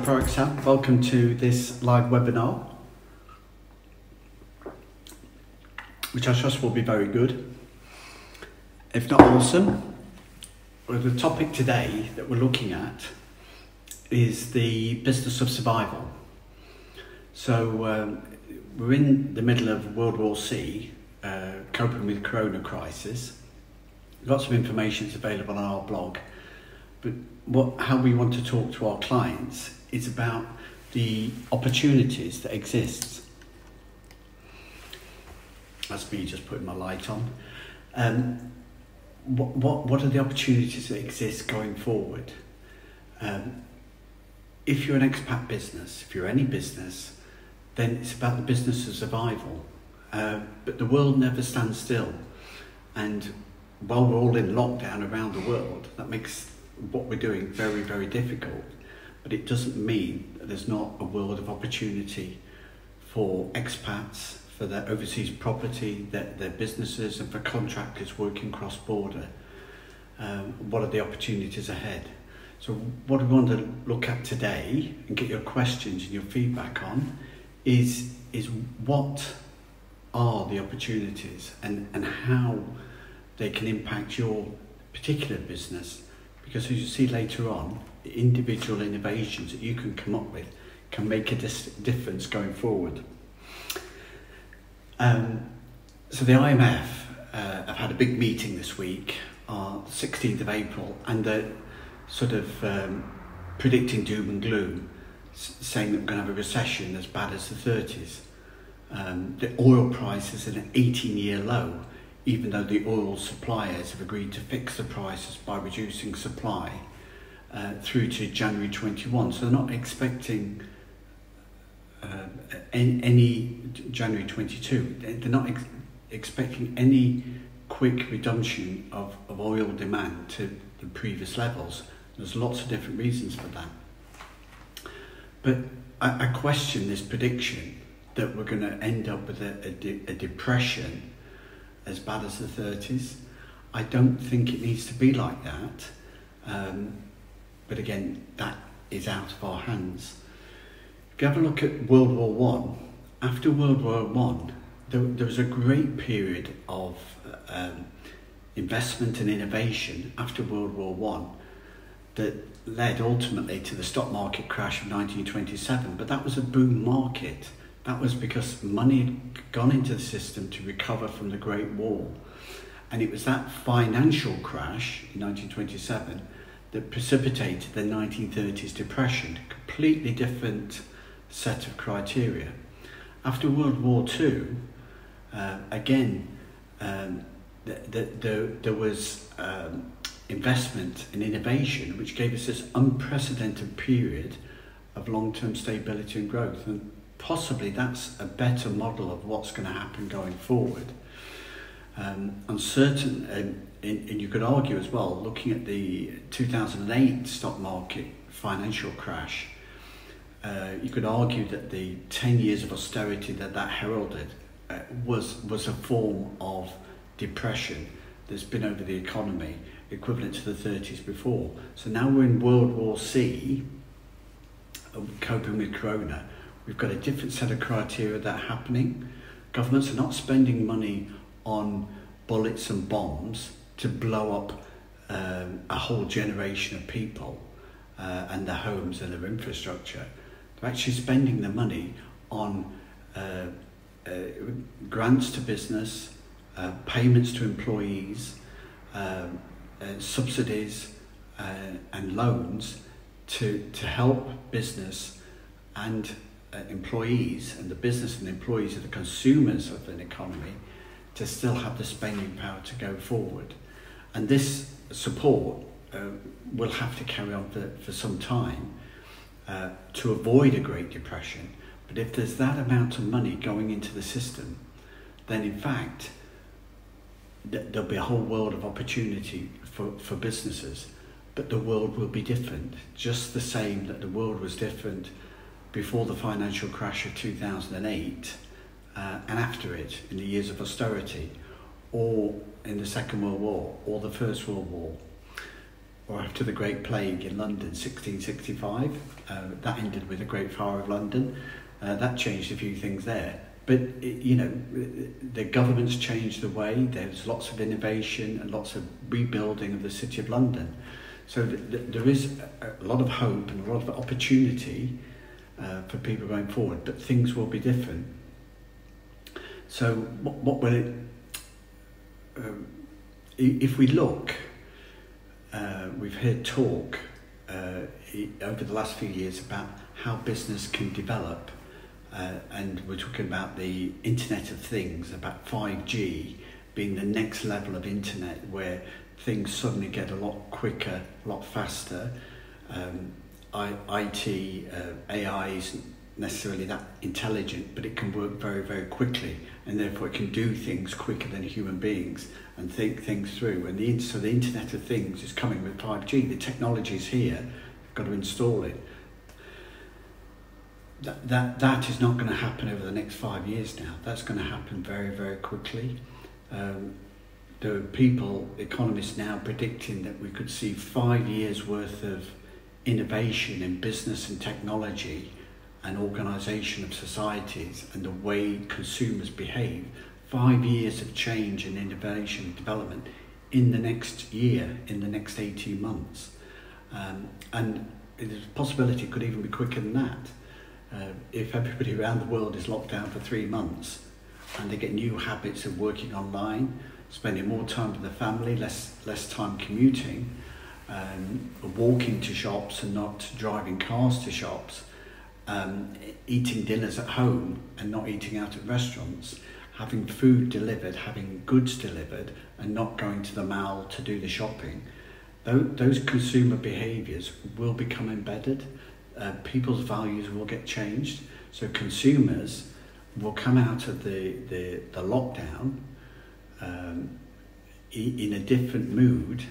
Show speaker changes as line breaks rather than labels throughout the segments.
for Expat. Welcome to this live webinar, which I trust will be very good, if not awesome. Well, the topic today that we're looking at is the business of survival. So we're in the middle of World War C, coping with the Corona crisis. Lots of information is available on our blog, but how we want to talk to our clients is about the opportunities that exist. That's me just putting my light on. What are the opportunities that exist going forward? If you're an expat business, if you're any business, then it's about the business of survival. But the world never stands still, and while we're all in lockdown around the world, that makes what we're doing very, very difficult. But it doesn't mean that there's not a world of opportunity for expats, for their overseas property, their businesses, and for contractors working cross-border. What are the opportunities ahead? So what we want to look at today and get your questions and your feedback on is what are the opportunities and how they can impact your particular business. Because as you see later on, the individual innovations that you can come up with can make a difference going forward. So the IMF have had a big meeting this week on the 16th of April, and they're sort of predicting doom and gloom, saying that we're going to have a recession as bad as the 30s. The oil price is at an 18-year low, even though the oil suppliers have agreed to fix the prices by reducing supply through to January 21. So they're not expecting any January 22. They're not expecting any quick reduction of oil demand to the previous levels. There's lots of different reasons for that. But I question this prediction that we're going to end up with a depression as bad as the 30s. I don't think it needs to be like that. But again, that is out of our hands. If you have a look at World War One, after World War One, there was a great period of investment and innovation after World War One that led ultimately to the stock market crash of 1927. But that was a boom market. That was because money had gone into the system to recover from the Great War. And it was that financial crash in 1927 that precipitated the 1930s depression, a completely different set of criteria. After World War II, again, there was investment and innovation, which gave us this unprecedented period of long-term stability and growth. And possibly that's a better model of what's going to happen going forward. Uncertain, and you could argue as well, looking at the 2008 stock market financial crash, you could argue that the 10 years of austerity that heralded was a form of depression that's been over the economy, equivalent to the 30s before. So now we're in World War C, coping with Corona. We've got a different set of criteria that are happening. Governments are not spending money on bullets and bombs to blow up a whole generation of people and their homes and their infrastructure. They're actually spending the money on grants to business, payments to employees, subsidies and loans to help business and employees, and the business and employees are the consumers of an economy, to still have the spending power to go forward. And this support will have to carry on for some time to avoid a Great Depression. But if there's that amount of money going into the system, then in fact there'll be a whole world of opportunity for businesses. But the world will be different, just the same that the world was different before the financial crash of 2008 and after it, in the years of austerity, or in the Second World War or the First World War. or after the Great Plague in London, 1665. That ended with the Great Fire of London. That changed a few things there. But, the government's changed the way. There's lots of innovation and lots of rebuilding of the City of London. So there is a lot of hope and a lot of opportunity for people going forward, but things will be different. So what will it... if we look, we've heard talk over the last few years about how business can develop, and we're talking about the Internet of Things, about 5G being the next level of internet where things suddenly get a lot quicker, a lot faster. IT, AI isn't necessarily that intelligent, but it can work very, very quickly, and therefore it can do things quicker than human beings and think things through. And so the Internet of Things is coming with 5G. The technology is here. You've got to install it. That is not going to happen over the next 5 years now. That's going to happen very, very quickly. There are economists now predicting that we could see 5 years worth of innovation in business and technology and organisation of societies and the way consumers behave. 5 years of change and innovation and development in the next year, in the next 18 months. And there's a possibility it could even be quicker than that. If everybody around the world is locked down for 3 months and they get new habits of working online, spending more time with the family, less time commuting, walking to shops and not driving cars to shops, eating dinners at home and not eating out at restaurants, having food delivered, having goods delivered and not going to the mall to do the shopping, those consumer behaviours will become embedded. People's values will get changed, so consumers will come out of the lockdown in a different mood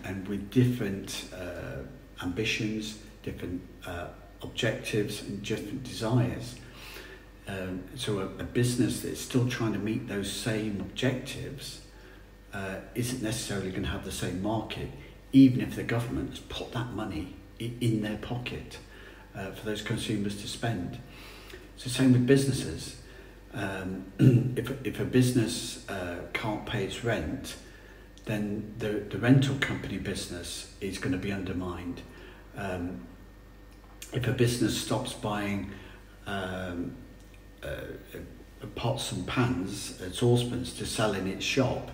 and with different ambitions, different objectives and different desires. So a business that's still trying to meet those same objectives isn't necessarily going to have the same market, even if the government has put that money in their pocket for those consumers to spend. So same with businesses. If a business can't pay its rent, then the rental company business is going to be undermined. If a business stops buying pots and pans, saucepans to sell in its shop,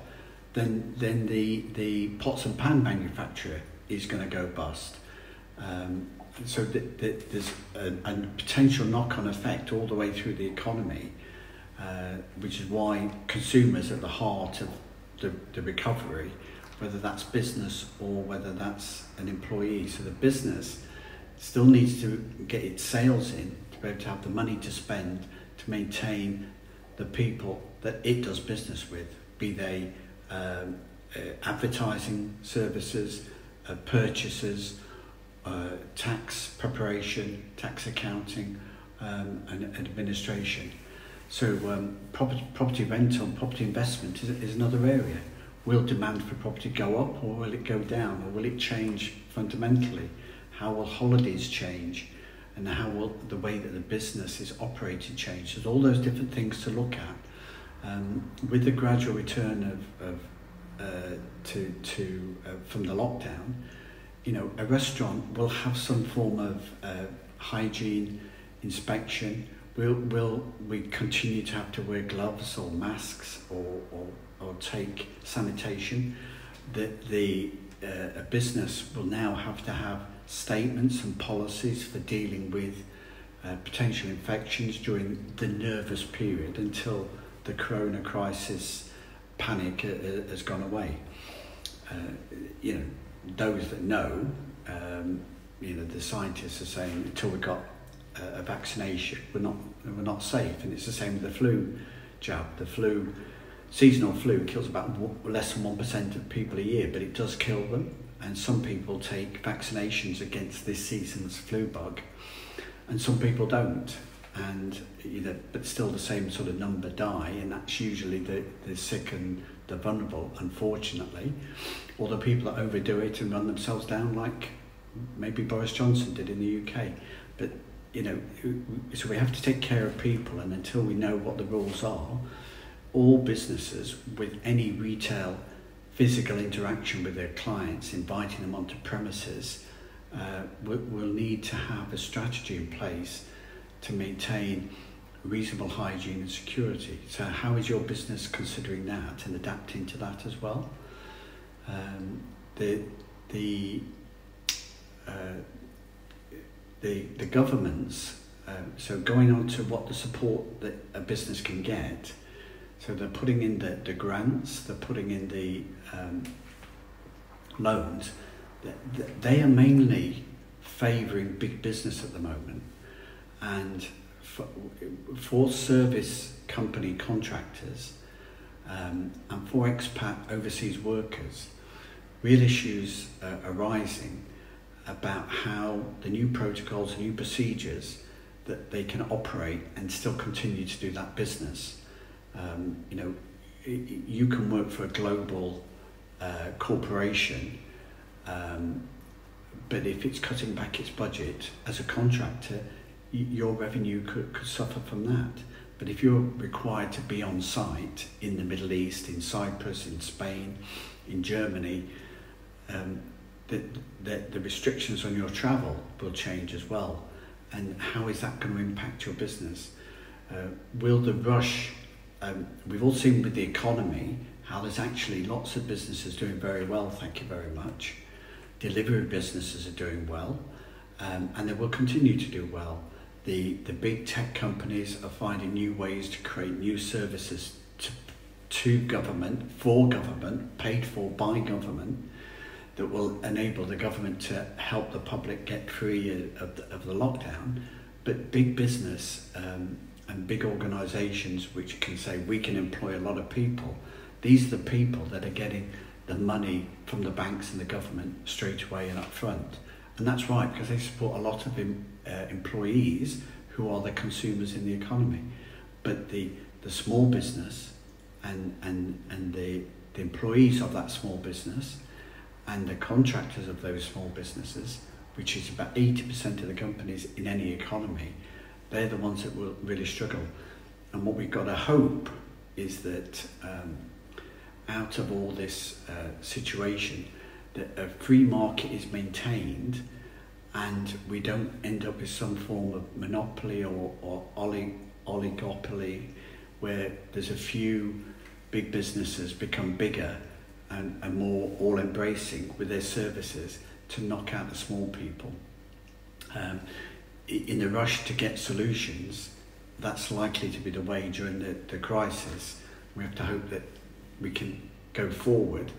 then the pots and pan manufacturer is going to go bust. So there's a potential knock-on effect all the way through the economy, which is why consumers are at the heart of the recovery, whether that's business or whether that's an employee. So the business still needs to get its sales in to be able to have the money to spend to maintain the people that it does business with, be they advertising services, purchases, tax preparation, tax accounting, and administration. So property rental and property investment is another area. Will demand for property go up, or will it go down, or will it change fundamentally? How will holidays change, and how will the way that the business is operated change? There's all those different things to look at. With the gradual return from the lockdown, a restaurant will have some form of hygiene inspection. Will we continue to have to wear gloves or masks or take sanitation? A business will now have to have statements and policies for dealing with potential infections during the nervous period until the corona crisis panic has gone away. Those that know, the scientists are saying until we got a vaccination, we're not safe, and it's the same with the flu jab. The seasonal flu kills about less than 1% of people a year, but it does kill them. And some people take vaccinations against this season's flu bug, and some people don't. And but still the same sort of number die, and that's usually the sick and the vulnerable, unfortunately, or the people that overdo it and run themselves down, like maybe Boris Johnson did in the UK. But so we have to take care of people, and until we know what the rules are, all businesses with any retail physical interaction with their clients, inviting them onto premises, will need to have a strategy in place to maintain reasonable hygiene and security. So how is your business considering that and adapting to that as well? The governments, so going on to what the support that a business can get, so they're putting in the grants, they're putting in the loans. They are mainly favouring big business at the moment, and for service company contractors and for expat overseas workers, real issues are arising about how the new protocols, new procedures that they can operate and still continue to do that business. You can work for a global corporation, but if it's cutting back its budget as a contractor, your revenue could suffer from that. But if you're required to be on site in the Middle East, in Cyprus, in Spain, in Germany, the restrictions on your travel will change as well. And how is that going to impact your business? Will the rush, we've all seen with the economy, how there's actually lots of businesses doing very well, thank you very much. Delivery businesses are doing well, and they will continue to do well. The big tech companies are finding new ways to create new services to government, for government, paid for by government, that will enable the government to help the public get free of the lockdown. But big business and big organisations which can say we can employ a lot of people, these are the people that are getting the money from the banks and the government straight away and up front. And that's right, because they support a lot of employees who are the consumers in the economy. But the small business and the employees of that small business and the contractors of those small businesses, which is about 80% of the companies in any economy, they're the ones that will really struggle. And what we've got to hope is that out of all this situation, that a free market is maintained and we don't end up with some form of monopoly or oligopoly where there's a few big businesses become bigger and more all-embracing with their services to knock out the small people. In the rush to get solutions, that's likely to be the way during the crisis. We have to hope that we can go forward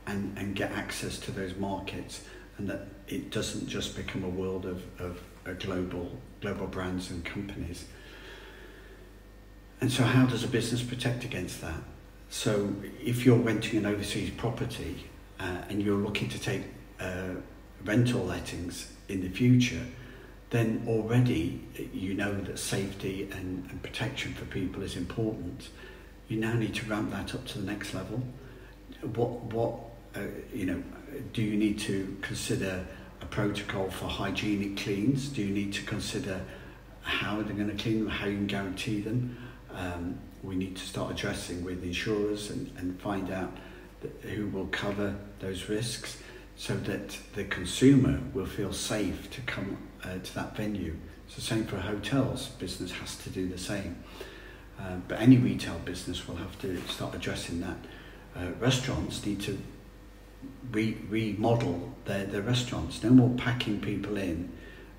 and get access to those markets, and that it doesn't just become a world of global brands and companies. And so how does a business protect against that? So if you're renting an overseas property and you're looking to take rental lettings in the future, then already you know that safety and protection for people is important. You now need to ramp that up to the next level. Do you need to consider a protocol for hygienic cleans? Do you need to consider how they're going to clean them, how you can guarantee them? We need to start addressing with insurers and find out who will cover those risks, so that the consumer will feel safe to come to that venue. It's the same for hotels. Business has to do the same. But any retail business will have to start addressing that. Restaurants need to remodel their restaurants. No more packing people in,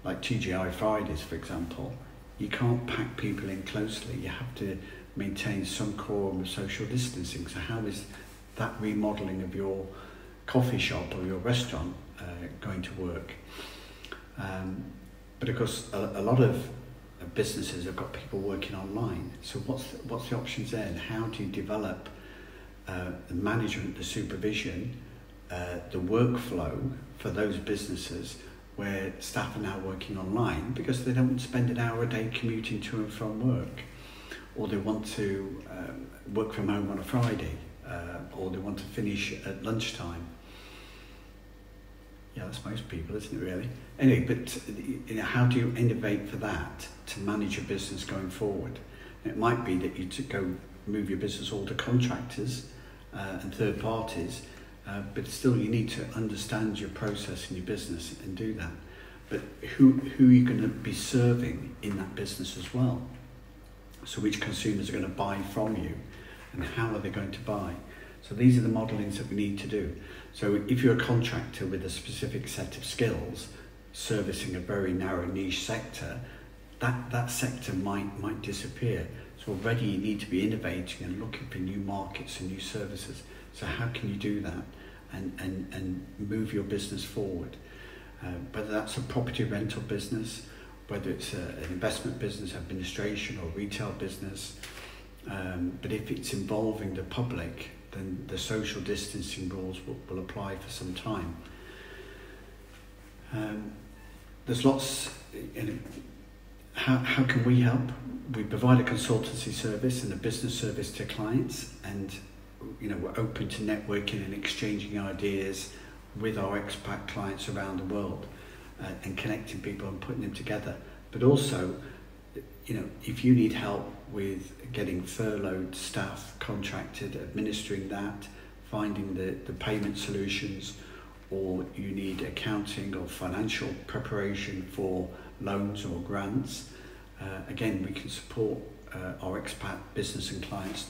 like TGI Fridays, for example. You can't pack people in closely. You have to maintain some quorum of social distancing. So how is that remodeling of your coffee shop or your restaurant going to work? But of course, a lot of businesses have got people working online. So what's the options there? And how do you develop the management, the supervision, the workflow for those businesses where staff are now working online because they don't spend an hour a day commuting to and from work, or they want to work from home on a Friday or they want to finish at lunchtime. Yeah, that's most people, isn't it, really? Anyway, but how do you innovate for that to manage your business going forward? It might be that you go move your business all to contractors and third parties, but still you need to understand your process in your business and do that. But who are you going to be serving in that business as well? So which consumers are going to buy from you, and how are they going to buy? So these are the modelings that we need to do. So if you're a contractor with a specific set of skills, servicing a very narrow niche sector, that sector might disappear. So already you need to be innovating and looking for new markets and new services. So how can you do that and move your business forward? Whether that's a property rental business, whether it's an investment business, administration or retail business, but if it's involving the public, then the social distancing rules will apply for some time. There's lots, how can we help? We provide a consultancy service and a business service to clients, and we're open to networking and exchanging ideas with our expat clients around the world, and connecting people and putting them together. But also, if you need help with getting furloughed staff contracted, administering that, finding the payment solutions, or you need accounting or financial preparation for loans or grants, again, we can support our expat business and clients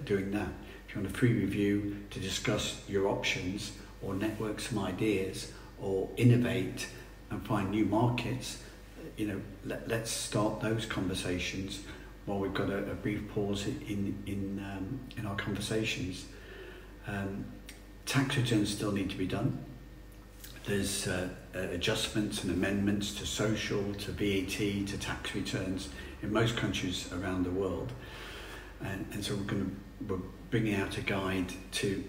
doing that. If you want a free review to discuss your options or network some ideas or innovate and find new markets, let's start those conversations while we've got a brief pause in our conversations. Tax returns still need to be done. There's adjustments and amendments to social, to VAT, to tax returns in most countries around the world, and so we're bringing out a guide to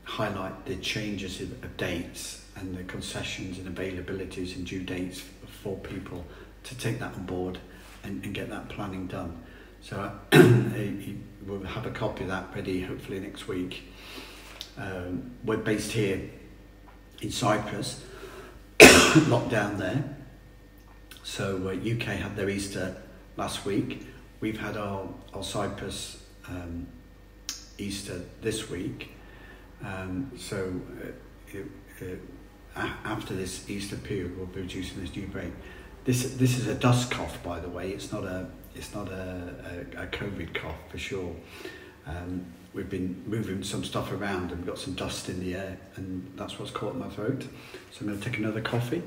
highlight the changes of dates and the concessions and availabilities and due dates for people to take that on board and get that planning done. So we'll have a copy of that ready hopefully next week. We're based here in Cyprus, locked down there. So UK had their Easter last week. We've had our Cyprus Easter this week. After this Easter period, we'll be reducing this new break. This is a dust cough, by the way. It's not a COVID cough for sure. We've been moving some stuff around and we've got some dust in the air, and that's what's caught in my throat. So I'm going to take another coffee.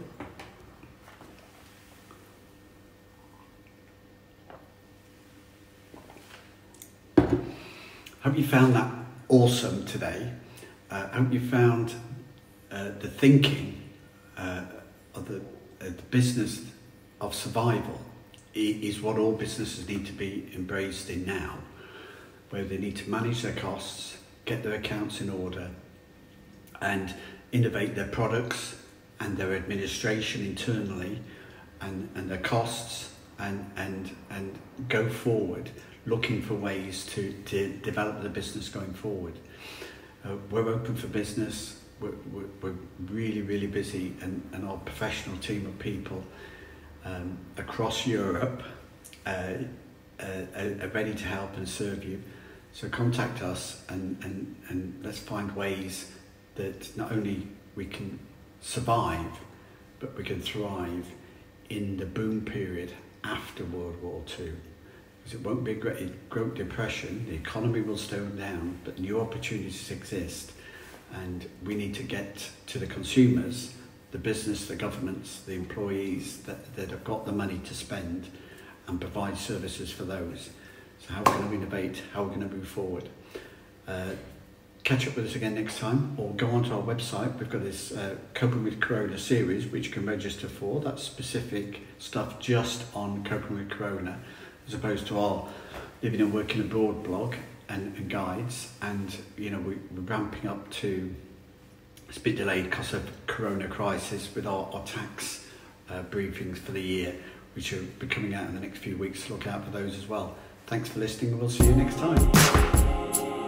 Hope you found that awesome today. Hope you found the thinking of the business of survival is what all businesses need to be embraced in now, where they need to manage their costs, get their accounts in order, and innovate their products and their administration internally, and their costs, and go forward, looking for ways to develop the business going forward. We're open for business. We're really, really busy, and our professional team of people across Europe are ready to help and serve you. So contact us and let's find ways that not only we can survive, but we can thrive in the boom period after World War II. Because it won't be a Great Depression, the economy will slow down, but new opportunities exist. And we need to get to the consumers, the business, the governments, the employees that have got the money to spend, and provide services for those. So how are we going to innovate? How are we going to move forward? Catch up with us again next time, or go onto our website. We've got this Coping with Corona series, which you can register for. That's specific stuff just on coping with Corona, as opposed to our Living and Working Abroad blog and guides. And we're ramping up to, it's a bit delayed because of Corona crisis, with our tax briefings for the year, which will be coming out in the next few weeks. Look out for those as well. Thanks for listening, and we'll see you next time.